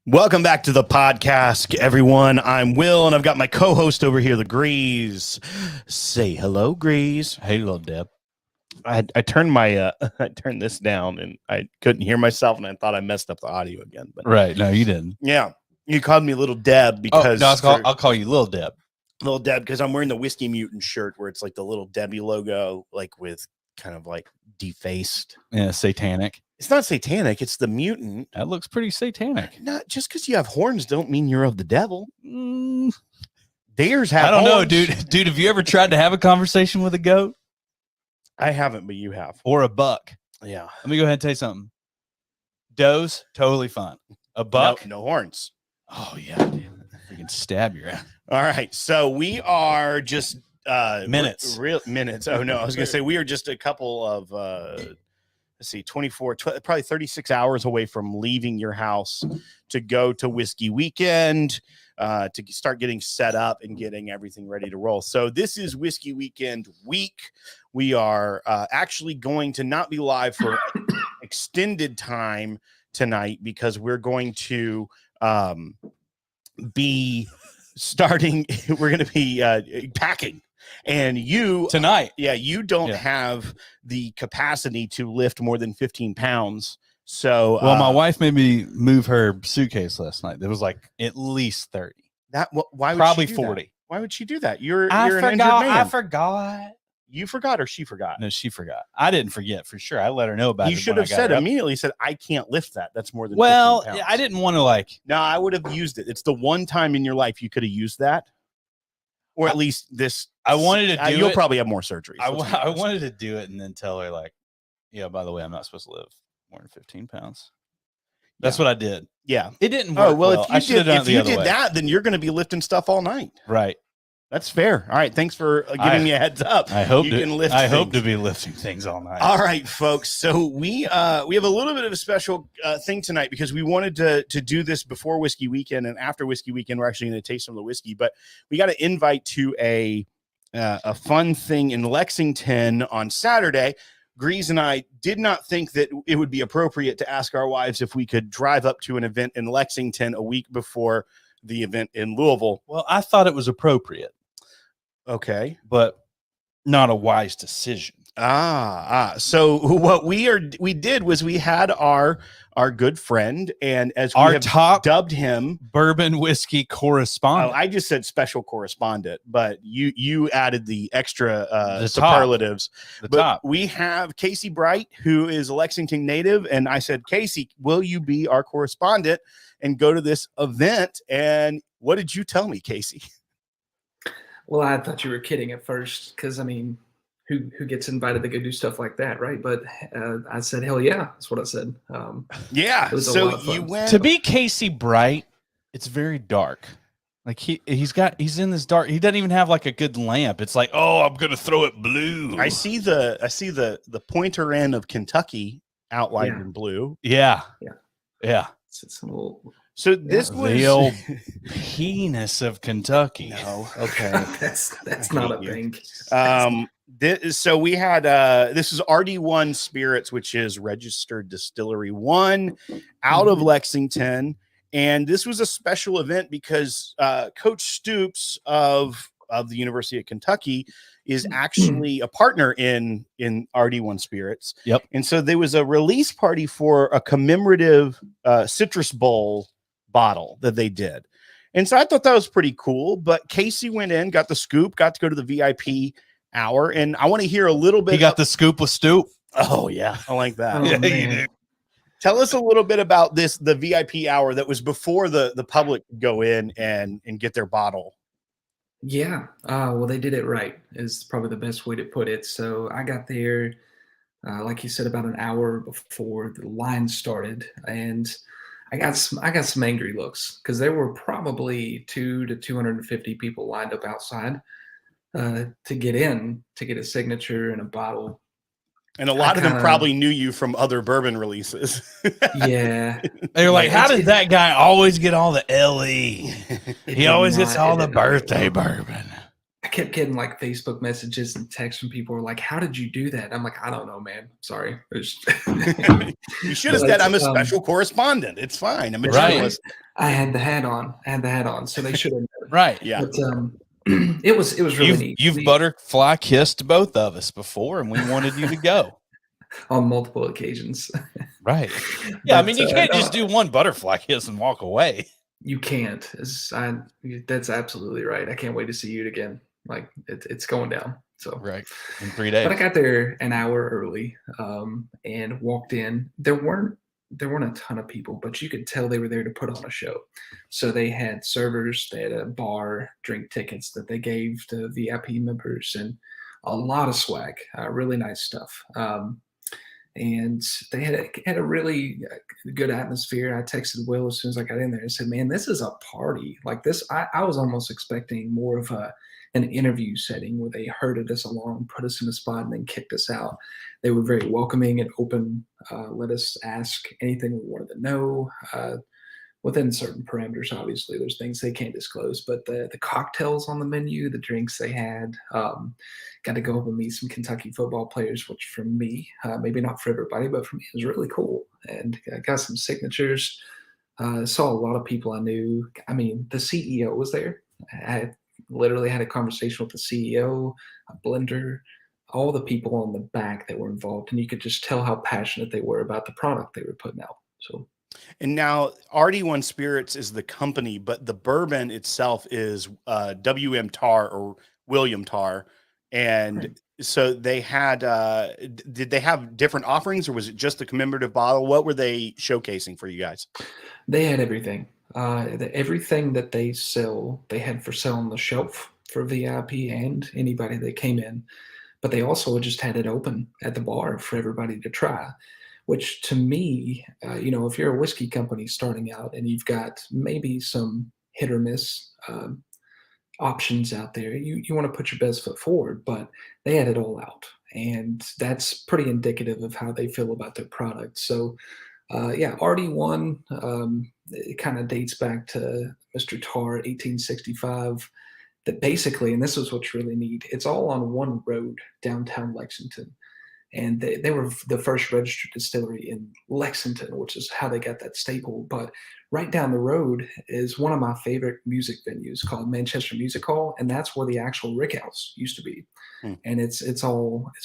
Welcome back to the podcast, everyone. I'm Will, and I've got my co-host over here, the Grease. Say hello, Grease. Hey, little Deb. I turned my I turned this down, and I couldn't hear myself, and I thought I messed up the audio again. But right, no, you didn't. yeah, you called me Little Deb because I'll call you Little Deb. Little Deb, because I'm wearing the Whiskey Mutant shirt where it's like the Little Debbie logo, like with kind of like defaced. Yeah, satanic. It's not satanic. It's the mutant. That looks pretty satanic. Not just because you have horns don't mean you're of the devil. Mm, Deers have. I don't know, horns. dude. Have you ever tried to have a conversation with a goat I haven't, but you have. or a buck? Yeah. Let me go ahead and tell you something. Does totally fine. A buck, No horns. Oh yeah, dude. You can stab your ass. All right. So we are just Minutes. Real minutes. Oh no, I was gonna say we are just a couple of let's see, probably 36 hours away from leaving your house to go to Whiskey Weekend, to start getting set up and getting everything ready to roll. So this is Whiskey Weekend week. We are actually going to not be live for extended time tonight because we're going to be starting. We're going to be packing. And you Tonight. You don't have the capacity to lift more than 15 pounds. So, Well, my wife made me move her suitcase last night. There was like at least 30. Why would Probably she do 40. That? Why would she do that? You're I an forgot. injured man. I forgot. You forgot, or she forgot? No, she forgot. I didn't forget for sure. I let her know about it. You should have said immediately. Said, "I can't lift that. That's more than." Well, 15 pounds. I didn't want to like. No, I would have used it. It's the one time in your life you could have used that, or at least this. I wanted to do You'll it. probably have more surgeries. I wanted to do it and then tell her like, yeah, by the way, I'm not supposed to live more than 15 pounds. That's what I did. Yeah, it didn't work. Oh well, if you did way. that, then you're going to be lifting stuff all night. Right. That's fair. All right. Thanks for giving me a heads up. I hope you can lift. I hope to be lifting things all night. All right, folks. So we have a little bit of a special thing tonight because we wanted to do this before Whiskey Weekend, and after Whiskey Weekend, we're actually going to taste some of the whiskey. But we got to invite to a fun thing in Lexington on Saturday. Grease and I did not think that it would be appropriate to ask our wives if we could drive up to an event in Lexington a week before the event in Louisville. Well, I thought it was appropriate. Okay. But not a wise decision. So what we did was we had our good friend, and as we have top dubbed him bourbon whiskey correspondent. I just said special correspondent, but you added the extra The superlatives. top. We have Casey Bright, who is a Lexington native, and I said, Casey, will you be our correspondent and go to this event? And what did you tell me, Casey? Well, I thought you were kidding at first, because I mean, who gets invited to go do stuff like that, right? But I said, hell yeah, that's what I said. Yeah. It was So a lot of fun. you went To be Casey Bright, it's very dark. Like he's in this dark. He doesn't even have like a good lamp. It's like, oh, I'm gonna throw it blue. I see the pointer end of Kentucky outlined in blue. Yeah. It's a little, So this was The old penis of Kentucky. no. Okay. that's not a thing. So we had this is RD1 Spirits, which is registered distillery 1 out of Lexington, and this was a special event because Coach Stoops of the University of Kentucky is actually a partner in RD1 Spirits. Yep. And so there was a release party for a commemorative Citrus Bowl bottle that they did. And so I thought that was pretty cool, but Casey went in, got the scoop, got to go to the VIP hour, and I want to hear a little bit. He got the scoop with Stoop. Oh yeah, I like that. Oh, Yeah, man. you do. Tell us a little bit about the VIP hour that was before the public go in and get their bottle. Yeah. Well, they did it right is probably the best way to put it. So I got there, like you said, about an hour before the line started, and I got some angry looks because there were probably 200 to 250 people lined up outside to get in to get a signature and a bottle. And a lot of them probably knew you from other bourbon releases. Yeah. They were like, how did that guy always get all the LE? He always gets all the birthday bourbon. I kept getting like Facebook messages and texts from people who were like, "How did you do that?" I'm like, "I don't know, man. Sorry." You should have said, "I'm a special correspondent." It's fine. I'm a journalist. I had the hat on. So they should have known. Right. Yeah. But it was really neat. You've butterfly kissed both of us before, and we wanted you to go. On multiple occasions. Right. Yeah, I mean, you can't just do one butterfly kiss and walk away. You can't. That's absolutely right. I can't wait to see you again. Like it's going down. So right in 3 days. But I got there an hour early, and walked in. There weren't a ton of people, but you could tell they were there to put on a show. So they had servers, they had a bar, drink tickets that they gave to VIP members, and a lot of swag. Really nice stuff. And they had a really good atmosphere. I texted Will as soon as I got in there and said, "Man, this is a party. Like this." I was almost expecting more of an interview setting where they herded us along, put us in a spot, and then kicked us out. They were very welcoming and open. Let us ask anything we wanted to know. Within certain parameters, obviously, there's things they can't disclose, but the cocktails on the menu, the drinks they had, got to go up and meet some Kentucky football players, which for me, maybe not for everybody, but for me, it was really cool. And I got some signatures, saw a lot of people I knew. I mean, the CEO was there. I literally had a conversation with the CEO, a blender, all the people on the back that were involved, and you could just tell how passionate they were about the product they were putting out. So. And now RD1 Spirits is the company, but the bourbon itself is WM Tar or William Tar. And Right. So they had, did they have different offerings, or was it just a commemorative bottle? What were they showcasing for you guys? They had everything. Everything that they sell, they had for sale on the shelf for VIP and anybody that came in. But they also just had it open at the bar for everybody to try. Which to me, if you're a whiskey company starting out and you've got maybe some hit or miss options out there, you want to put your best foot forward, but they had it all out. And that's pretty indicative of how they feel about their product. So, RD1, it kind of dates back to Mr. Tar, 1865. That basically, and this is what's really neat, it's all on one road downtown Lexington. And they were the first registered distillery in Lexington, which is how they got that staple. But right down the road is one of my favorite music venues called Manchester Music Hall, and that's where the actual Rick House used to be. And it's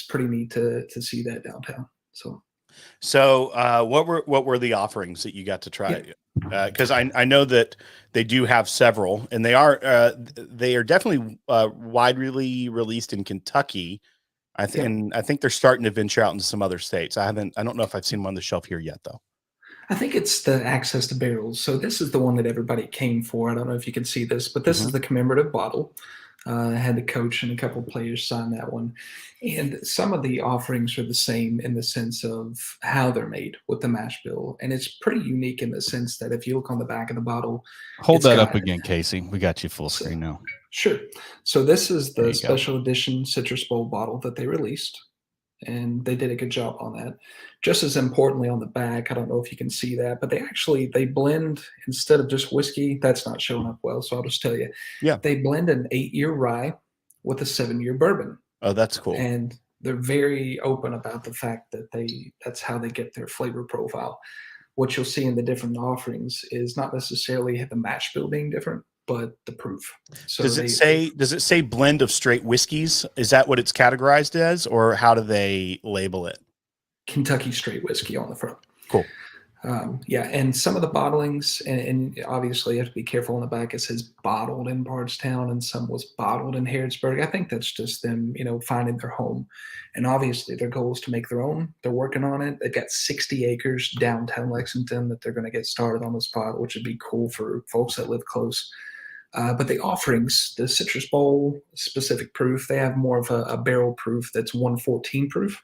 pretty neat to see that downtown. So what were the offerings that you got to try? Because I know that they do have several, and they are definitely widely released in Kentucky. I think they're starting to venture out into some other states. I don't know if I've seen them on the shelf here yet, though. I think it's the access to barrels. So this is the one that everybody came for. I don't know if you can see this, but this is the commemorative bottle. I had the coach and a couple of players sign that one. And some of the offerings are the same in the sense of how they're made with the mash bill. And it's pretty unique in the sense that if you look on the back of the bottle. Hold that up again, Casey. We got you full screen now. Sure. So this is the special edition Citrus Bowl bottle that they released. And they did a good job on that. Just as importantly on the back, I don't know if you can see that, but they blend, instead of just whiskey, that's not showing up well, so I'll just tell you. Yeah. They blend an 8-year rye with a 7-year bourbon. Oh, that's cool. And they're very open about the fact that that's how they get their flavor profile. What you'll see in the different offerings is not necessarily the mash bill being different, but the proof. So does it say blend of straight whiskeys? Is that what it's categorized as, or how do they label it? Kentucky straight whiskey on the front. Cool. And some of the bottlings, and obviously you have to be careful on the back. It says bottled in Bardstown, and some was bottled in Harrodsburg. I think that's just them, finding their home. And obviously their goal is to make their own. They're working on it. They've got 60 acres downtown Lexington that they're going to get started on the spot, which would be cool for folks that live close. But the offerings, the Citrus Bowl specific proof, they have more of a barrel proof that's 114 proof.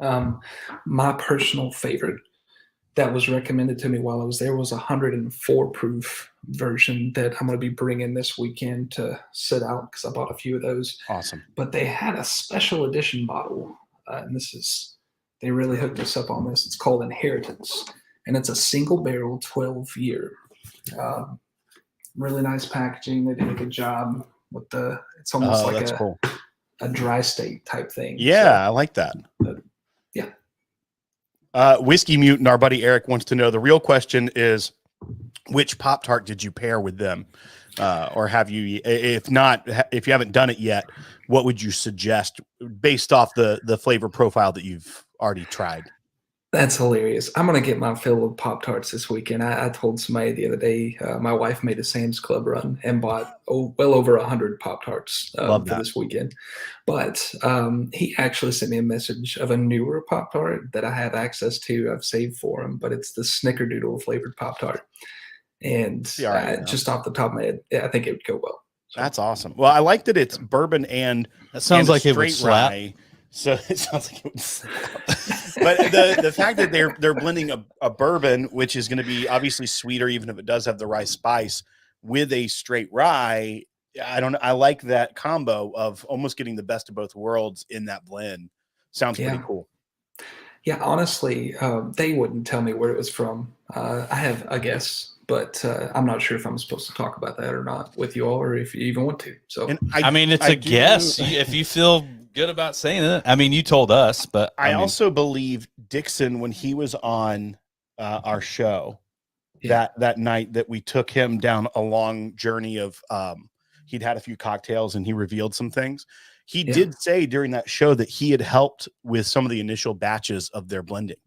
My personal favorite that was recommended to me while I was there was a 104 proof version that I'm going to be bringing this weekend to sit out because I bought a few of those. Awesome. But they had a special edition bottle, and they really hooked us up on this. It's called Inheritance, and it's a single barrel 12-year. Really nice packaging. They did a good job. with it's almost like that's cool. a dry state type thing. Yeah, So, I like that. yeah. Whiskey Mutant, our buddy Eric wants to know, the real question is, which Pop-Tart did you pair with them? Or have you, if not, if you haven't done it yet, what would you suggest based off the flavor profile that you've already tried? That's hilarious. I'm going to get my fill of Pop-Tarts this weekend. I told somebody the other day, my wife made a Sam's Club run and bought well over 100 Pop-Tarts for this weekend. But he actually sent me a message of a newer Pop-Tart that I have access to. I've saved for him, but it's the Snickerdoodle flavored Pop-Tart. And just off the top of my head, I think it would go well. So. That's awesome. Well, I like that it's bourbon and that sounds like it would slap. Rye. So it sounds like it would slap. But the fact that they're blending a bourbon, which is going to be obviously sweeter, even if it does have the rye spice, with a straight rye, I like that combo of almost getting the best of both worlds in that blend. Sounds pretty cool. Yeah, honestly, they wouldn't tell me where it was from. I have a guess, but I'm not sure if I'm supposed to talk about that or not with you all, or if you even want to. So, I mean, it's a guess. If you feel good about saying it, I mean, you told us, but I also believe Dixon, when he was on our show that night, that we took him down a long journey of he'd had a few cocktails and he revealed some things. He did say during that show that he had helped with some of the initial batches of their blending.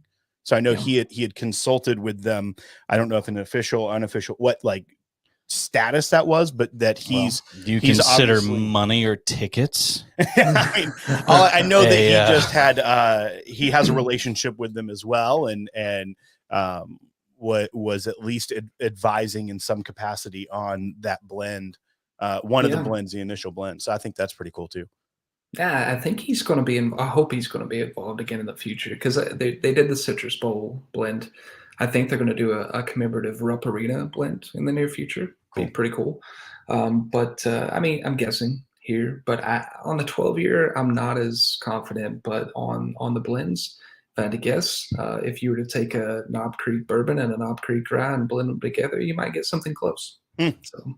So I know he had consulted with them. I don't know if an official, unofficial, what like status that was, but that he's do you consider money or tickets? I mean, I know that he just had he has a relationship with them as well, and what was at least advising in some capacity on that blend, one of the blends, the initial blend. So I think that's pretty cool too. Yeah, I think he's going to be I hope he's going to be involved again in the future, because they did the Citrus Bowl blend. I think they're going to do a commemorative Rupp Arena blend in the near future. Cool. Be pretty cool. But I mean, I'm guessing here, but on the 12-year, I'm not as confident. But on the blends, if I had to guess, if you were to take a Knob Creek bourbon and a Knob Creek rye and blend them together, you might get something close. So.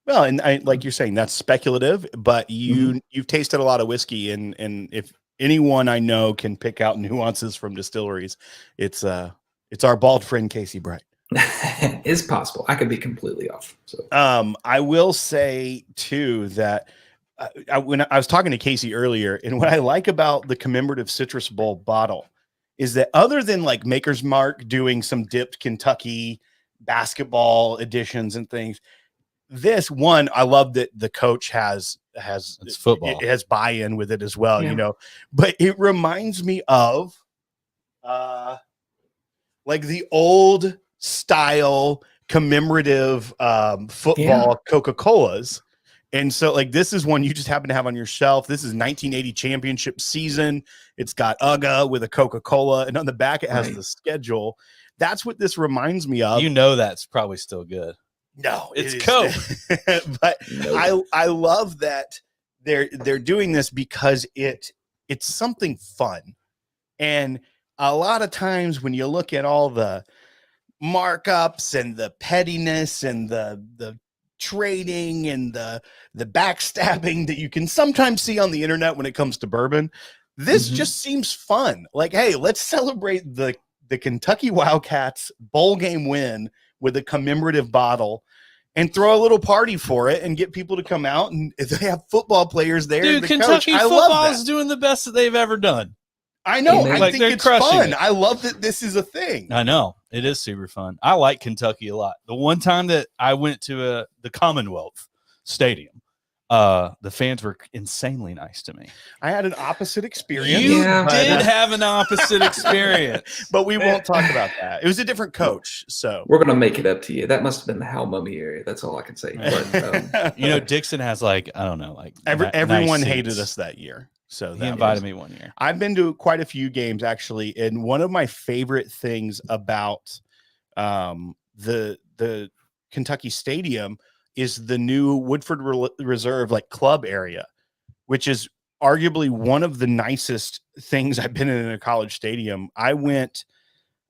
Well, and like you're saying, that's speculative, but you've tasted a lot of whiskey, and if anyone I know can pick out nuances from distilleries, it's our bald friend Casey Bright. It's possible. I could be completely off. So I will say too that when I was talking to Casey earlier, and what I like about the commemorative Citrus Bowl bottle is that other than like Maker's Mark doing some dipped Kentucky basketball editions and things, this one, I love that the coach has it's football. It has buy-in with it as well, you know, but it reminds me of like the old style commemorative football Coca-Colas. And so like, this is one you just happen to have on your shelf. This is 1980 championship season. It's got UGA with a Coca-Cola, and on the back, it has the schedule. That's what this reminds me of. You know, that's probably still good. No, it's Coke. But I love that they're doing this because it's something fun. And a lot of times when you look at all the markups and the pettiness and the trading and the backstabbing that you can sometimes see on the internet when it comes to bourbon, this just seems fun. Like, hey, let's celebrate the Kentucky Wildcats bowl game win with a commemorative bottle and throw a little party for it and get people to come out, and if they have football players there. Dude, Kentucky football is doing the best that they've ever done. I know. I think it's fun. I love that this is a thing. I know. It is super fun. I like Kentucky a lot. The one time that I went to the Commonwealth Stadium, the fans were insanely nice to me. I had an opposite experience. You did have an opposite experience. But we won't talk about that. It was a different coach. So we're going to make it up to you. That must have been the Hal Mummy area. That's all I can say. But, you know, Dixon has like, I don't know, like everyone nice hated us that year. So he invited me one year. I've been to quite a few games actually, and one of my favorite things about the Kentucky Stadium is the new Woodford Reserve like club area, which is arguably one of the nicest things I've been in a college stadium. I went,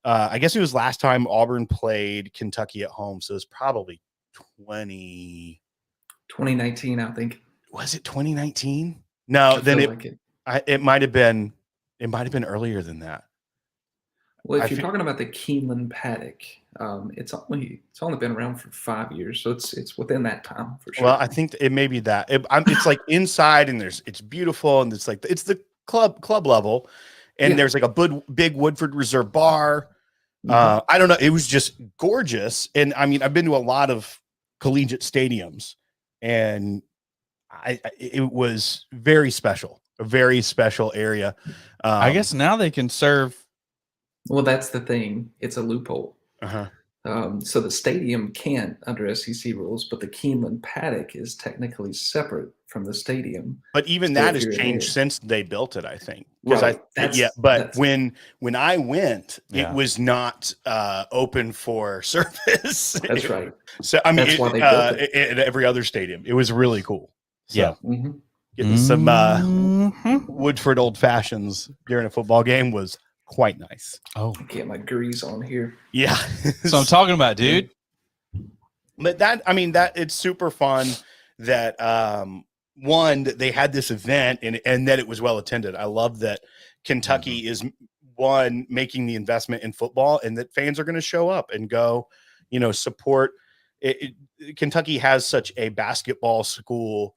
I guess it was last time Auburn played Kentucky at home, so it's probably 2019, I think. Was it 2019? No, I then feel like it. it might have been earlier than that. Well, I if you're feel- talking about the Keeneland paddock, it's only been around for 5 years, so it's within that time for sure. Well, I think it may be that it's like inside and it's beautiful and it's like it's the club level, and Yeah. there's like a big Woodford Reserve bar. Mhm. I don't know. It was just gorgeous, and I mean, I've been to a lot of collegiate stadiums, and it was very special, a very special area. I guess now they can serve. Well, that's the thing. It's a loophole. Uh-huh. So the stadium can't under SEC rules, but the Keeneland paddock is technically separate from the stadium. But even So that if has you're changed there- since they built it, I think. Because Right. That's- but that's- when I went, Yeah. it was not open for service. That's right. So I mean, That's why they built it. at every other stadium, it was really cool. So, Yeah. Mhm. getting some Mhm. Woodford old fashions during a football game was quite nice. Oh, Get my grease on here. Yeah. so I'm talking about, dude. But that it's super fun that one, that they had this event and that it was well attended. I love that Kentucky is one making the investment in football, and that fans are going to show up and go, support it. Kentucky has such a basketball school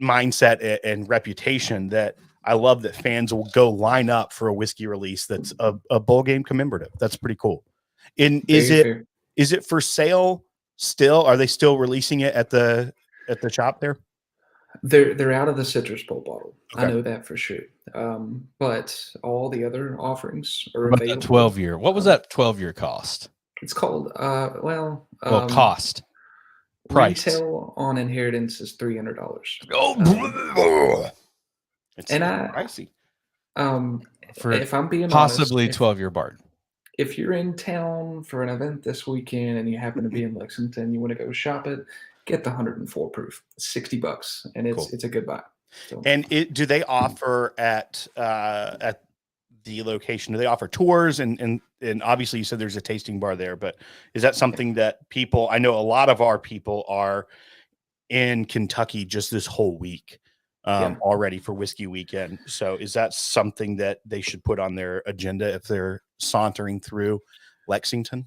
mindset and reputation that I love that fans will go line up for a whiskey release that's a bowl game commemorative. That's pretty cool. And is it for sale still? Are they still releasing it at the shop there? They're out of the Citrus Bowl bottle. I Okay. know that for sure. But all the other offerings are About that available. 12-year. What was that 12-year cost? It's called Cost. Price. Retail on Inheritance is $300. It's And pricey. For if I'm being possibly honest, 12-year bargain. if you're in town for an event this weekend and you happen to be in Lexington, you want to go shop it, get the 104 proof, $60, and Cool. it's a good buy. So, And do they offer at the location? Do they offer tours? And obviously you said there's a tasting bar there, but is that something that people? I know a lot of our people are in Kentucky just this whole week already for Whiskey Weekend. So is that something that they should put on their agenda if they're sauntering through Lexington?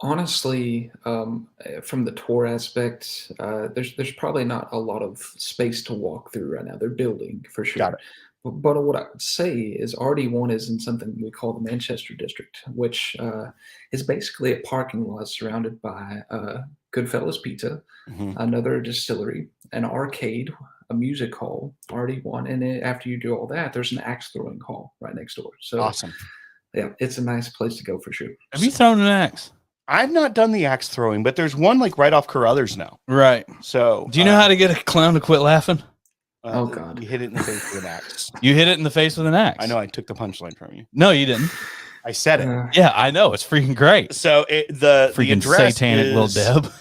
honestly, from the tour aspect, there's probably not a lot of space to walk through right now. They're building for sure. Got it. But what I would say is RD1 is in something we call the Manchester District, which is basically a parking lot surrounded by Goodfellas Pizza, another distillery, an arcade, a music hall, RD1, and then after you do all that, there's an axe throwing hall right next door. So Awesome. yeah, it's a nice place to go for sure. Have you thrown an axe? I've not done the axe throwing, but there's one like right off Carruthers now. Right. So Do you know how to get a clown to quit laughing? Oh, God. You hit it in the face with an axe. You hit it in the face with an axe. I know. I took the punchline from you. No, you didn't. I said it. Yeah, I know. It's freaking great. So the Freaking address satanic little Deb.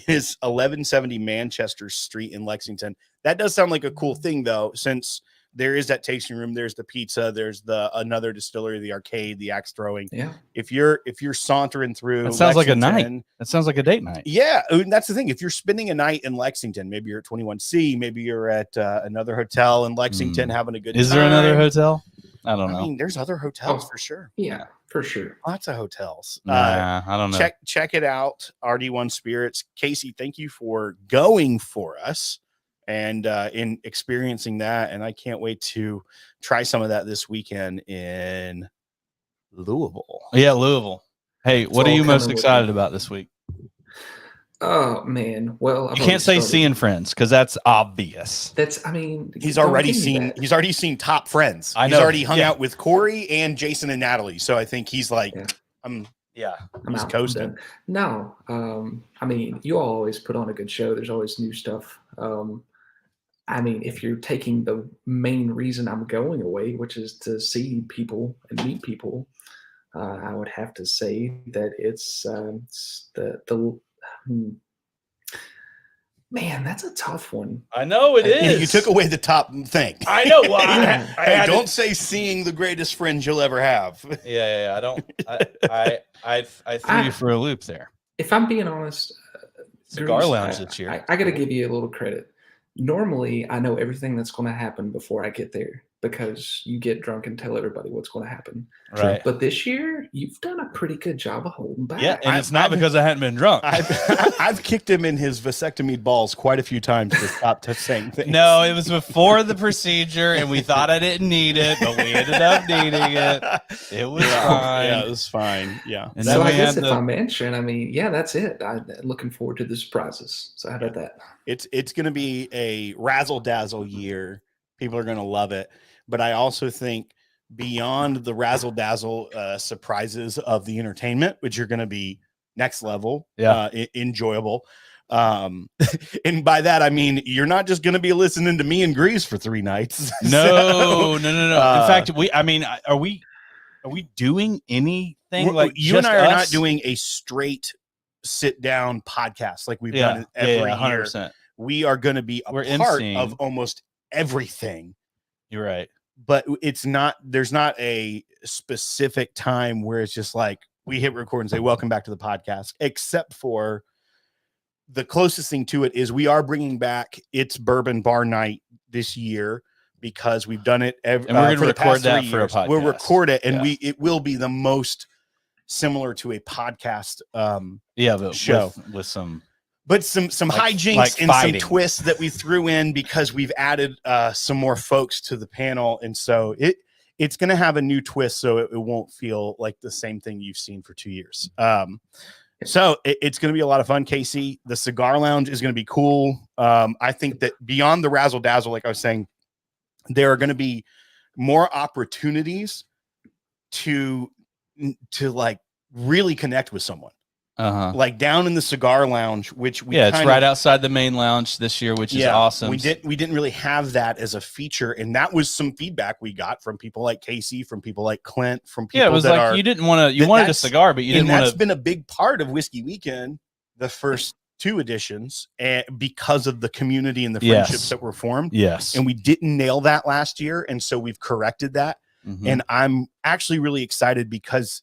is 1170 Manchester Street in Lexington. That does sound like a cool thing, though, since there is that tasting room. There's the pizza. There's another distillery, the arcade, the axe throwing. Yeah. If you're sauntering through, That sounds like a Lexington- night. That sounds like a date night. Yeah, and that's the thing. If you're spending a night in Lexington, maybe you're at 21C, maybe you're at another hotel in Lexington having a good time. Is there another hotel? I don't know. I mean, there's other hotels Oh. for sure. Yeah, for sure. Lots of hotels. Nah, I don't know. Check it out. RD1 Spirits. Casey, thank you for going for us and in experiencing that. And I can't wait to try some of that this weekend in Louisville. Yeah, Louisville. Hey, what are all you most coming with excited me. about this week? Oh man. Well, I've You already can't say started. seeing friends because that's obvious. That's. I mean, He's don't already give me seen. that. He's already seen Top Friends. I He's know. already hung Yeah. out with Corey and Jason and Natalie. So I think he's like, Yeah. Yeah. I'm he's out. I'm coasting. done. No, I mean, you all always put on a good show. There's always new stuff. I mean, if you're taking the main reason I'm going away, which is to see people and meet people, I would have to say that it's man, that's a tough one. I know it is. You took away the top thing. I know why. Yeah. Hey, don't say seeing the greatest friends you'll ever have. Yeah. I don't. I threw you for a loop there. If I'm being honest, Cigar Grease, Lounge this year. I got to give you a little credit. normally I know everything that's going to happen before I get there because you get drunk and tell everybody what's going to happen. Right. But this year, you've done a pretty good job of holding back. Yeah, and it's not because I hadn't been drunk. I've kicked him in his vasectomy balls quite a few times to stop saying things. No, it was before the procedure, and we thought I didn't need it, but we ended up needing it. It was fine. Yeah, it was fine. Yeah. And So then I we guess had if I'm answering, I mean, yeah, that's it. I'm looking forward to the surprises. So how about that? It's going to be a razzle dazzle year. People are going to love it. But I also think beyond the razzle dazzle surprises of the entertainment, which are going to be next level, enjoyable. And by that, I mean, you're not just going to be listening to me and Grease for 3 nights. No. In fact, are we doing anything like you and I are us? not doing a straight sit down podcast like we've done every year. 100%. We are going to be a part of almost everything. You're right. But it's not, there's not a specific time where it's just like we hit record and say, welcome back to the podcast, except for the closest thing to it is we are bringing back It's Bourbon Bar Night this year because we've done it and we're going to record that for a podcast. We'll record it and it will be the most similar to a podcast but show with some hijinks like and fighting. some twists that we threw in because we've added some more folks to the panel. And so it's going to have a new twist. So it won't feel like the same thing you've seen for 2 years. So it's going to be a lot of fun, Casey. The cigar lounge is going to be cool. I think that beyond the razzle dazzle, like I was saying, there are going to be more opportunities to like really connect with someone. Like down in the cigar lounge, which it's right outside the main lounge this year, which is awesome. We didn't really have that as a feature, and that was some feedback we got from people like Casey, from people like Clint, from people. Yeah, it was like you didn't want to. You wanted a cigar, but you didn't want to. That's been a big part of Whiskey Weekend, the first 2 editions, and because of the community and the friendships that were formed. Yes, and we didn't nail that last year, and so we've corrected that. And I'm actually really excited because,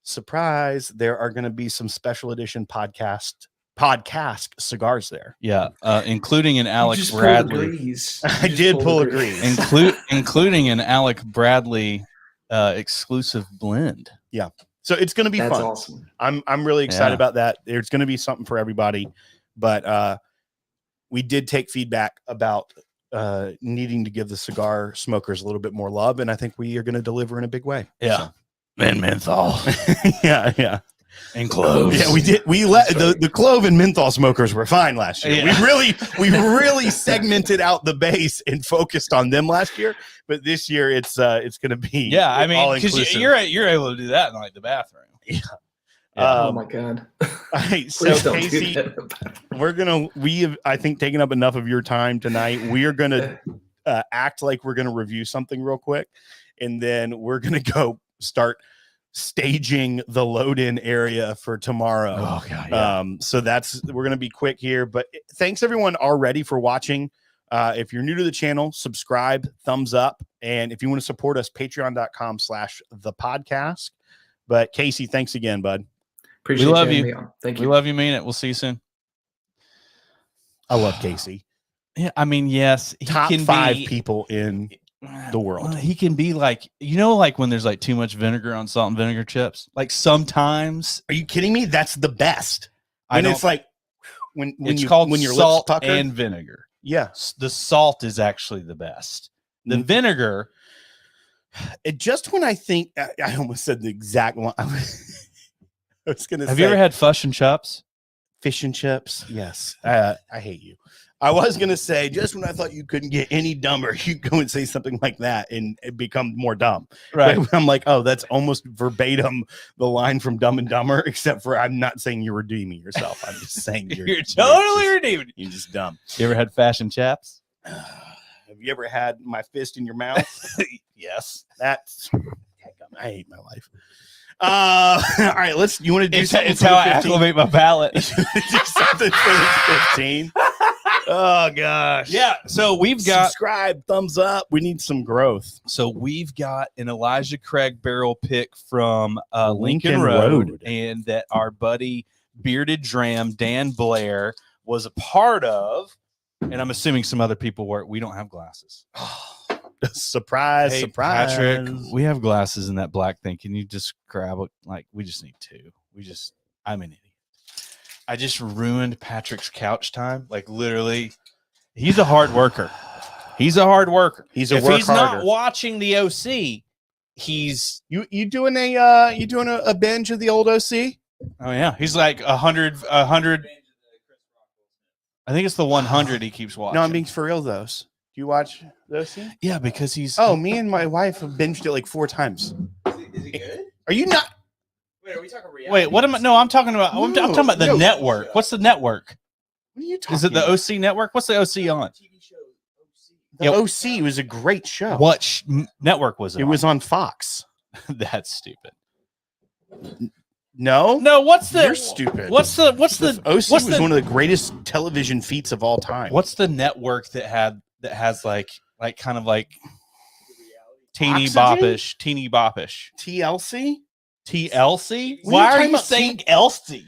surprise, there are going to be some special edition podcast cigars there. Yeah, including an Alec Bradley. I did pull a Grease. Including an Alec Bradley exclusive blend. Yeah. So it's going to be fun. Awesome. I'm really excited about that. There's going to be something for everybody, but we did take feedback about needing to give the cigar smokers a little bit more love, and I think we are going to deliver in a big way. Yeah. So. And menthol. yeah. And cloves. Yeah, we did. We let the clove and menthol smokers were fine last year. Yeah. We really segmented out the base and focused on them last year. But this year it's going to be because you're able to do that in like the bathroom. Yeah. Oh my God. All right, so Casey, we have, I think, taken up enough of your time tonight. We are going to act like we're going to review something real quick, and then we're going to go start staging the load-in area for tomorrow. Oh God, yeah. So we're going to be quick here, but thanks everyone already for watching. If you're new to the channel, subscribe, thumbs up. And if you want to support us, patreon.com/thepodcast. But Casey, thanks again, bud. Appreciate we love you. Thank you. We love you, mean it. We'll see you soon. I love Casey. Yeah, I mean, yes. He Top can 5 be, people in the world. He can be like, like when there's like too much vinegar on salt and vinegar chips. Like sometimes. Are you kidding me? That's the best. When it's like when it's called your salt lips pucker and vinegar. Yeah, the salt is actually the best. The vinegar. Just when I think I almost said the exact one. I was going to say. Have you ever had fish and chips? Fish and chips? Yes. I hate you. I was going to say, just when I thought you couldn't get any dumber, you go and say something like that and it become more dumb. Right. But I'm like, oh, that's almost verbatim the line from Dumb and Dumber, except for I'm not saying you're redeeming yourself. I'm just saying you're totally redeeming. You're just dumb. You ever had fashion chaps? Have you ever had my fist in your mouth? Yes. That's, I hate my life. All right, you want to do something? It's how I acclimate my palate. Do something for this 15. Oh gosh. Yeah. So we've got subscribe, thumbs up. We need some growth. So we've got an Elijah Craig barrel pick from Lincoln Road, and that our buddy Bearded Dram Dan Blair was a part of. And I'm assuming some other people work. We don't have glasses. Surprise, Hey, surprise. Patrick, we have glasses in that black thing. Can you just grab it? Like, we just need two. I'm an idiot. I just ruined Patrick's couch time. Like, literally, he's a hard worker. He's a hard worker. He's a if work he's harder. not watching the OC, he's you doing a binge of the old OC? oh yeah, he's like 100. I think it's the 100 he keeps watching. No, I'm being for real. Those. Do you watch those? Yeah, because he's. Oh, me and my wife have binged it like 4 times. Is it good? Are you not? Wait, are we talking reality? Wait, what am I? No, I'm talking about. I'm talking about the No. network. What's the network? What are you talking? Is it the about? OC network? What's the OC on? TV show OC. The Yep. OC was a great show. What network was it? It was on Fox. That's stupid. No, No, what's the? you're stupid. What's the? OC what's was the, one of the greatest television feats of all time. What's the network that has like kind of like teeny Oxygen? boppish? TLC? TLC? What Why are you are talking you about? saying LC?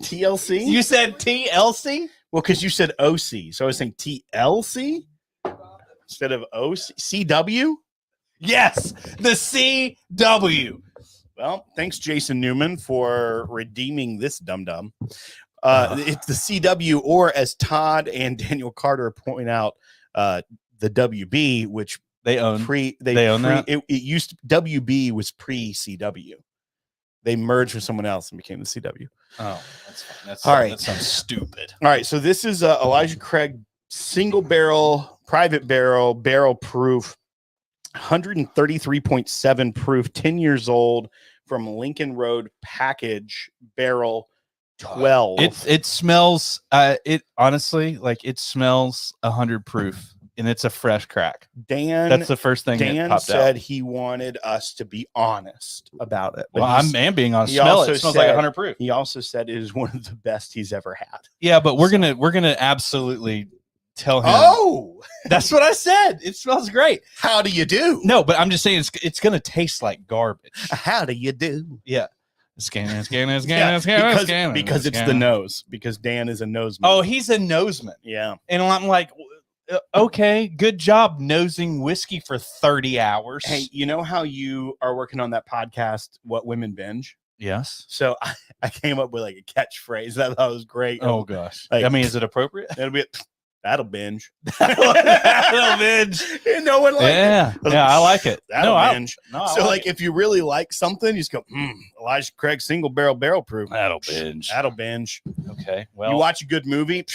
TLC? You said TLC? Well, because you said OC, so I was saying TLC instead of OC. CW? Yes, the CW. Well, thanks, Jason Newman, for redeeming this dum-dum. It's the CW, or as Todd and Daniel Carter point out, the WB, which They own. they own that? It used to, WB was pre-CW. They merged with someone else and became the CW. Oh, that's fine. That's All right. That sounds stupid. All right, so this is Elijah Craig single barrel, private barrel proof, 133.7 proof, 10 years old, from Lincoln Road package barrel 12. It smells. It honestly, like, it smells 100 proof, and it's a fresh crack. That's the first thing that Dan popped said out. he wanted us to be honest about it. But Well, I am being honest. he Smell also it. It smells like said- 100 proof. he also said it is one of the best he's ever had. Yeah, but we're gonna absolutely tell him. Oh, That's what I said. It smells great. how do you do? No, but I'm just saying it's gonna taste like garbage. How do you do? Yeah. Yeah, Scanning. because it's the nose. Because Dan is a nose. Oh, he's a noseman. yeah. And I'm like, okay, good job nosing whiskey for 30 hours. Hey, you know how you are working on that podcast, What Women Binge? Yes. So I came up with like a catchphrase that I thought was great. Oh gosh. Like- I mean, is it appropriate? It'll be that'll binge. That'll binge. And no one liked Yeah. it. Yeah, I like it. That'll No, binge. I So like like it. if you really like something, you just go, Elijah Craig single barrel proof. That'll binge. That'll binge. Okay. Well, You watch a good movie,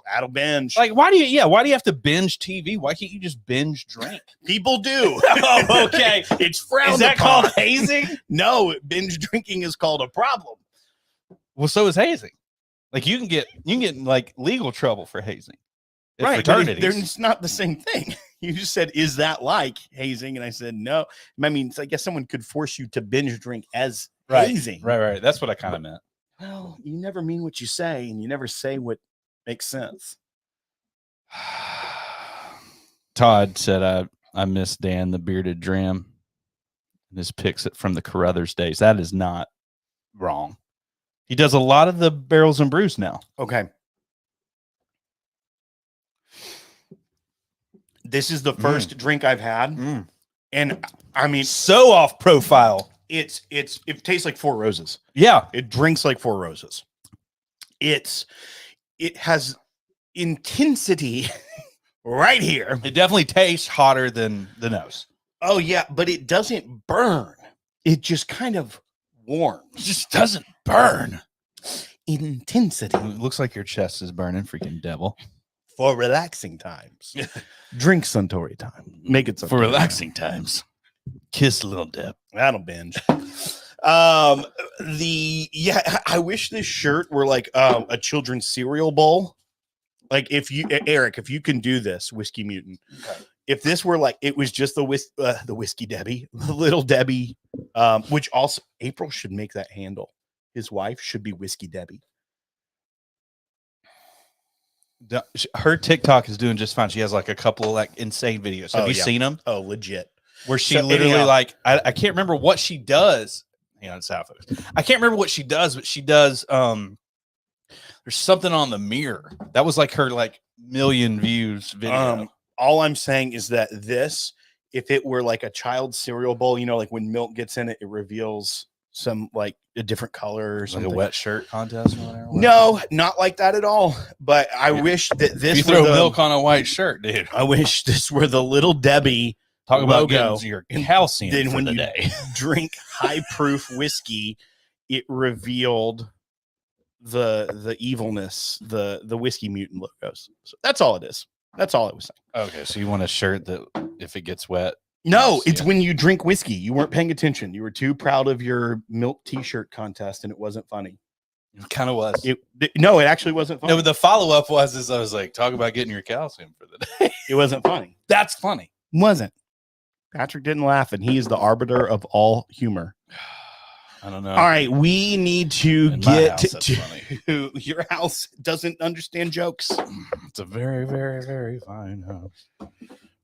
that'll binge. like, why do you have to binge TV? Why can't you just binge drink? People do. Oh, okay. It's frowned Is that upon. called hazing? No, binge drinking is called a problem. Well, so is hazing. Like, you can get like legal trouble for hazing. At But fraternities. it's not the same thing. You just said, is that like hazing? And I said, no. I mean, I guess someone could force you to binge drink as hazing. Right. That's what I kind of meant. Well, you never mean what you say, and you never say what makes sense. Todd said, I miss Dan the bearded dram. And his picks it from the Carruthers days. That is not wrong. He does a lot of the barrels and brews now. Okay. This is the first drink I've had. And I mean, So off profile. it tastes like Four Roses. Yeah. It drinks like Four Roses. It has intensity right here. It definitely tastes hotter than the nose. Oh yeah, but it doesn't burn. It just kind of warms. It just doesn't burn. Intensity It looks like your chest is burning, freaking devil. for relaxing times. Drink Suntory time. Make it Suntory For time. relaxing times. Kiss Little Deb. That'll binge. I wish this shirt were like a children's cereal bowl. Like if you, Eric, if you can do this, Whiskey Mutant. Okay. If this were like it was just the Whiskey Debbie, the Little Debbie, which also April should make that handle. His wife should be Whiskey Debbie. Her TikTok is doing just fine. She has like a couple of like insane videos. Have Oh, you yeah. seen them? Oh, legit. Where she So, literally anyhow. like I can't remember what she does. Hang on, it's out of focus. I can't remember what she does, but she does There's something on the mirror. That was like her like million views video. All I'm saying is that this, if it were like a child's cereal bowl, you know, like when milk gets in it, it reveals some like a different color or Like something. a wet shirt contest or whatever. No, not like that at all. But I wish that this You were throw the, milk on a white shirt, dude. I wish this were the Little Debbie Talk about logo. getting your calcium Then for when the you day. drink high proof whiskey, it revealed the evilness, the whiskey mutant logos. So that's all it is. That's all I was saying. Okay, so you want a shirt that if it gets wet. No, Yeah. it's when you drink whiskey. You weren't paying attention. You were too proud of your milk t-shirt contest and it wasn't funny. It kind of was. No, it actually wasn't funny. No, but the follow up was I was like, talk about getting your calcium for the day. It wasn't funny. That's funny. Wasn't. Patrick didn't laugh, and he is the arbiter of all humor. I don't know. All right, we need to In my get house, that's funny. to your house doesn't understand jokes. It's a very, very, very fine house.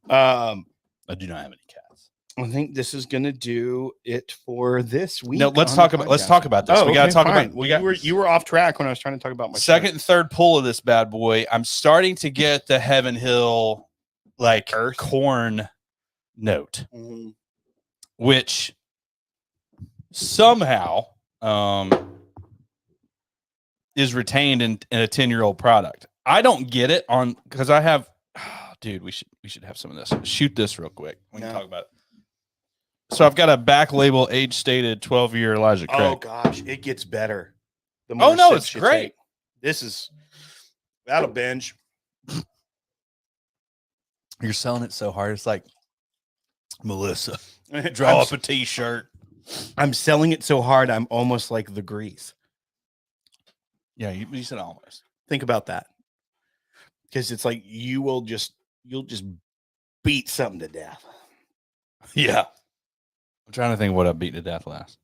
I do not have any cats. I think this is gonna do it for this week. No, let's on talk the about let's podcast. talk about this. Oh, we gotta okay, talk fine. about Well, you were off track when I was trying to talk about my second shirt. and third pull of this bad boy. I'm starting to get the Heaven Hill like Earth? corn note, Mhm. which somehow is retained in a 10-year-old product. I don't get it on because I have dude, we should have some of this. Shoot this real quick. We can No. talk about it. So I've got a back label age stated 12-year Elijah Craig. Oh gosh, it gets better. The Oh, no, sips it's you great. take. This is that'll binge. You're selling it so hard. It's like Melissa. Draw I'm, up a t-shirt. I'm selling it so hard. I'm almost like the grease. Yeah, you said almost. Think about that, because it's like you'll just beat something to death. Yeah. I'm trying to think of what I beat to death last.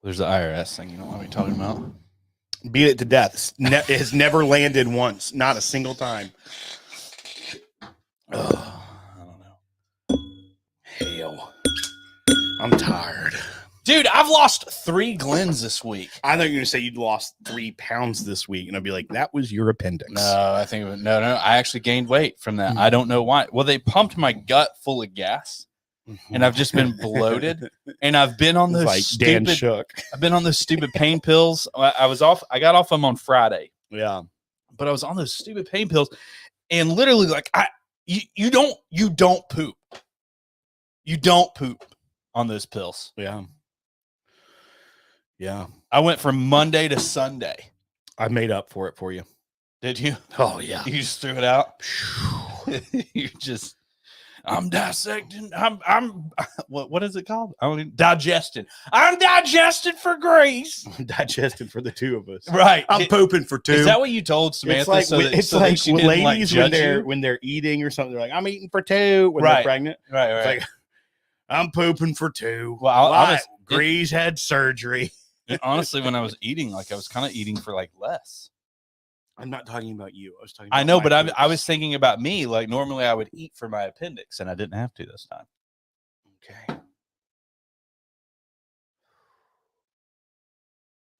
There's the IRS thing. You don't want me talking about? Beat it to death. It has never landed once, not a single time. I don't know. Hell, I'm tired. Dude, I've lost 3 Glens this week. I thought you were gonna say you'd lost 3 pounds this week, and I'd be like, "That was your appendix." No, I think no. I actually gained weight from that. I don't know why. Well, they pumped my gut full of gas, and I've just been bloated. And I've been on those like Dan stupid. Shook. I've been on those stupid pain pills. I was off. I got off them on Friday, Yeah, but I was on those stupid pain pills, and literally, like you don't poop. You don't poop on those pills. yeah. I went from Monday to Sunday. I made up for it for you. Did you? Oh yeah. You just threw it out. You just. I'm dissecting. I'm. What is it called? I mean, digesting. I'm digested for grease. Digested for the two of us. Right. I'm pooping for 2. Is that what you told Samantha? It's like, so that, it's so like that she when didn't, ladies like, when they're eating or something, they're like, "I'm eating for 2" when Right. they're pregnant. right. It's like, I'm pooping for 2. Well, I Why? was- Grease had surgery. And honestly, when I was eating, like I was kind of eating for like less. I'm not talking about you. I was talking about I know, my but I poops. was thinking about me. Like normally, I would eat for my appendix, and I didn't have to this time. Okay.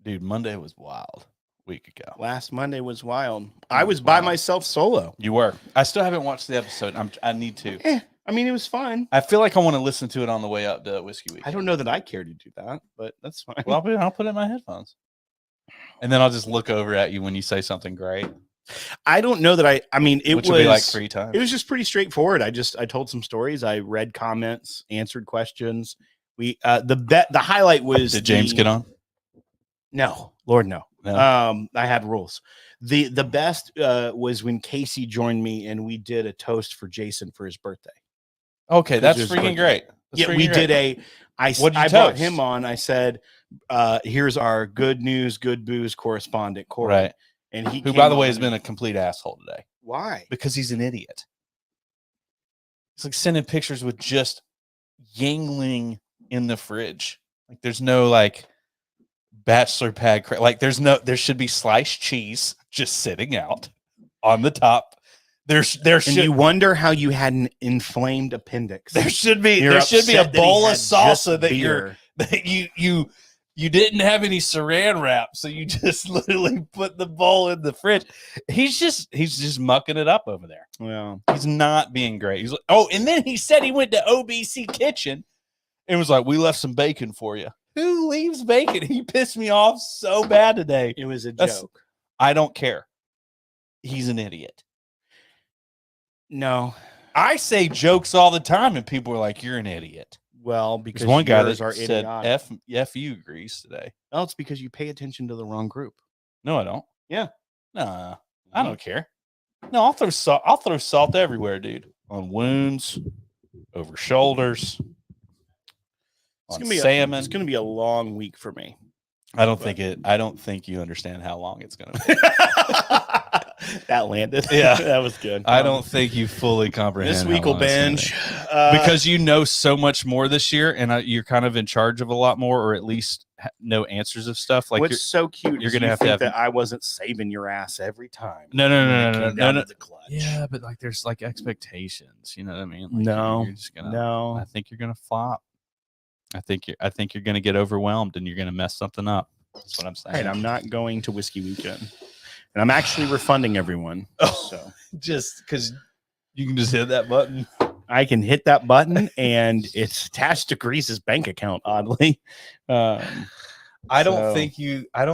Dude, Monday was wild. Week ago, Last Monday was wild. I was by myself solo. you were. I still haven't watched the episode. I need to. I mean, it was fun. I feel like I want to listen to it on the way up to Whiskey Week. I don't know that I care to do that, but that's fine. Well, I'll put it in my headphones, and then I'll just look over at you when you say something great. I don't know that I mean, it Which was will be like 3 times. It was just pretty straightforward. I told some stories. I read comments, answered questions. We the highlight was Did James get on? No, Lord no. No. I had rules. The best was when Casey joined me and we did a toast for Jason for his birthday. Okay, that's it was freaking birthday. great. That's Yeah, freaking we great. did I What'd you brought toast? him on. I said, here's our good news, good booze correspondent, Corey. Right. And he Who, came by the way, on has and- been a complete asshole today why? because he's an idiot. He's like sending pictures with just Yangling in the fridge. Like there's no like bachelor pad. Like there should be sliced cheese just sitting out on the top. There And should you wonder how you had an inflamed appendix. there should be You're a upset that he bowl of had salsa just that beer. you You didn't have any saran wrap, so you just literally put the bowl in the fridge. He's just mucking it up over there. Well, He's not being great. He's like, oh, and then he said he went to OBC Kitchen and was like, we left some bacon for you. Who leaves bacon? He pissed me off so bad today. it was a That's- joke. I don't care. He's an idiot. No. I say jokes all the time, and people are like, you're an idiot. Well, because There's one guy yours that are said idiotic. F you Grease today. Oh, it's because you pay attention to the wrong group. No, I don't. Yeah. Nah, I don't care. No, I'll throw salt. I'll throw salt everywhere, dude. On wounds, over shoulders, It's on gonna be salmon. It's going to be a long week for me. I don't think you understand how long it's going to be. That landed. Yeah. That was good. I don't think you fully comprehend. This how week will long it's gonna binge be. Because you know so much more this year, and you're kind of in charge of a lot more, or at least know answers of stuff. Like what's so cute you're is gonna you have to think have- that I wasn't saving your ass every time. No, when it no, came down no. to the clutch. Yeah, but like there's like expectations. You know what I mean? Like, No, you're just gonna. no. I think you're gonna flop. I think you're gonna get overwhelmed and you're gonna mess something up. That's what I'm saying. Right, I'm not going to Whiskey Weekend, and I'm actually refunding everyone. Oh. So just because you can just hit that button. I can hit that button, and it's attached to Grease's bank account. Oddly, I don't So- think you But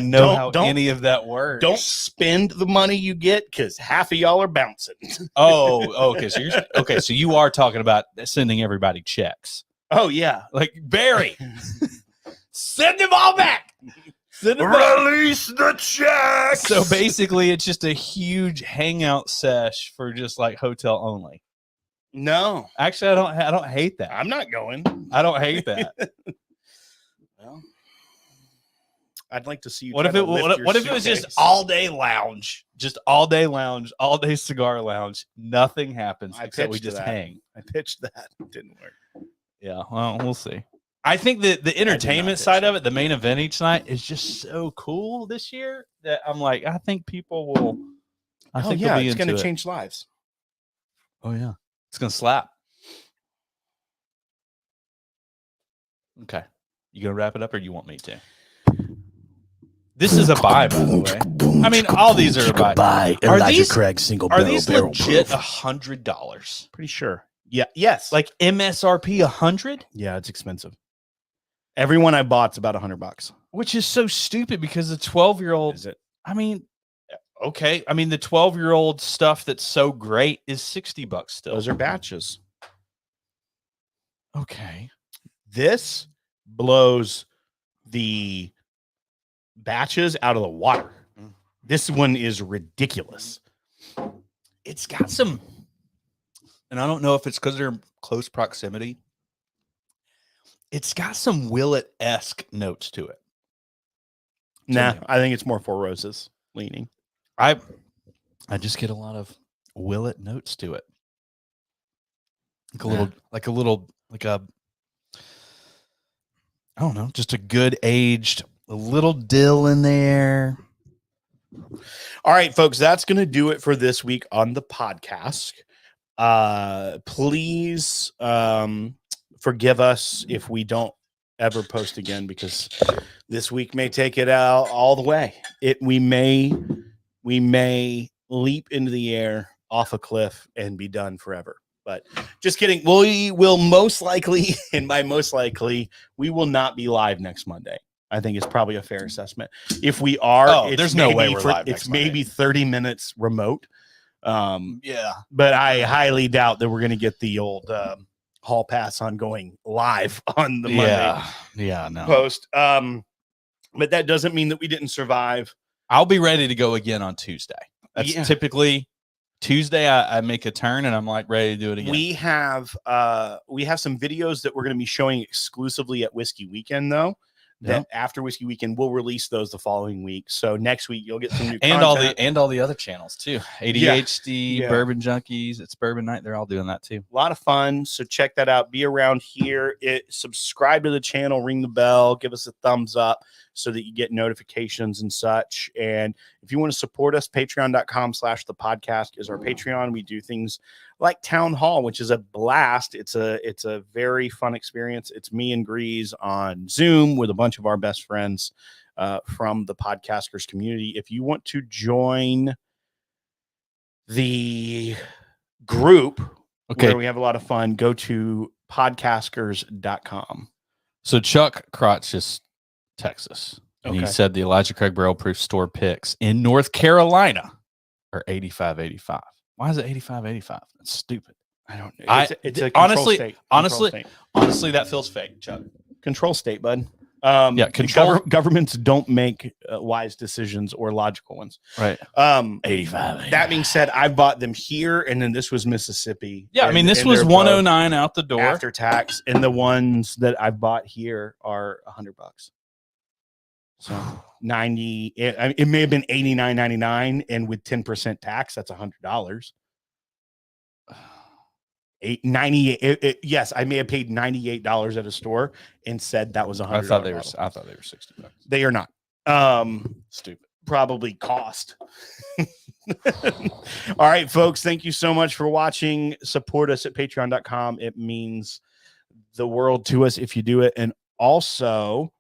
know don't- how don't- any of that works. don't spend the money you get because half of y'all are bouncing. Okay. So you are talking about sending everybody checks. Oh yeah, Like Barry, send them all back. Send them back. release the checks. So basically, it's just a huge hangout sesh for just like hotel only. no, Actually, I don't hate that. I'm not going. I don't hate that. Well, I'd like to see you. What try if to it lift your what if it was just suitcase. all day lounge, all day cigar lounge, nothing happens I except we pitched just that. hang. I pitched that. It didn't work. Yeah, well, we'll see. I think that the entertainment pitch side that. of it, the main event each night, is just so cool this year that I'm like, I think people will. I think they'll be it's going to into it. change lives. Oh yeah, it's gonna slap. Okay, you gonna wrap it up, or you want me to? This is a buy, by the way. I mean, all these are a buy. Are Elijah these- Craig single Are barrel these barrel legit proof. $100? Pretty sure. Yeah. Yes. Like MSRP 100, yeah, it's expensive. Everyone I bought's about $100. which is so stupid because the 12-year-old. Is it? I mean, okay. I mean, the 12-year-old stuff that's so great is $60 still. Those are batches. Okay. This blows the batches out of the water. Mm. This one is ridiculous. It's got some, and I don't know if it's because they're in close proximity. It's got some Willet-esque notes to it. Nah, me. I think it's more Four Roses leaning. I just get a lot of Willet notes to it. Like a I don't know, just a good aged, a little dill in there. All right, folks, that's going to do it for this week on the podcast. Please forgive us if we don't ever post again, because this week may take it out all the way. We may leap into the air off a cliff and be done forever. But just kidding. We will most likely, and by most likely, we will not be live next Monday. I think it's probably a fair assessment. If we are, it's there's no way maybe we're live It's next Monday. maybe 30 minutes remote. Yeah. But I highly doubt that we're going to get the old hall pass on going live on the Monday Yeah, no. post. But that doesn't mean that we didn't survive. I'll be ready to go again on Tuesday. That's Yeah. typically Tuesday. I make a turn and I'm like ready to do it again. We have some videos that we're going to be showing exclusively at Whiskey Weekend, though. That after Whiskey Weekend, we'll release those the following week. So next week you'll get some new and content. all the other channels too. ADHD, Yeah. Bourbon Junkies, It's Bourbon Night. They're all doing that too. A lot of fun. So check that out. Be around here. Subscribe to the channel, ring the bell, give us a thumbs up so that you get notifications and such. And if you want to support us, patreon.com/the podcast is our Patreon. We do things like Town Hall, which is a blast. It's a very fun experience. It's me and Grease on Zoom with a bunch of our best friends from the Podcasters community. If you want to join the group where we have a lot of fun, go to podcasters.com. So Chuck Crotch just texted us. And he Okay. said the Elijah Craig Barrel Proof store picks in North Carolina are 85.85. Why is it 85.85? That's stupid. I don't know. I- It's a honestly- control state. honestly- Control state. Honestly, that feels fake, Chuck. Control state, bud. Yeah, control- governments don't make wise decisions or logical ones. Right. 85. That being said, I bought them here, and then this was Mississippi. Yeah, I mean, this and was they're 109 out the door. after tax, and the ones that I bought here are $100. So 90. It may have been $89.99, and with 10% tax, that's $100. 98. Yes, I may have paid $98 at a store and said that was $100. I thought they were $60. They are not. Stupid. Probably cost. All right, folks. Thank you so much for watching. Support us at patreon.com. It means the world to us if you do it. And also,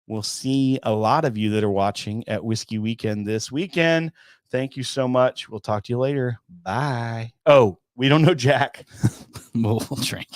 we'll see a lot of you that are watching at Whiskey Weekend this weekend. Thank you so much. We'll talk to you later. Bye. Oh, we don't know Jack. We'll drink it.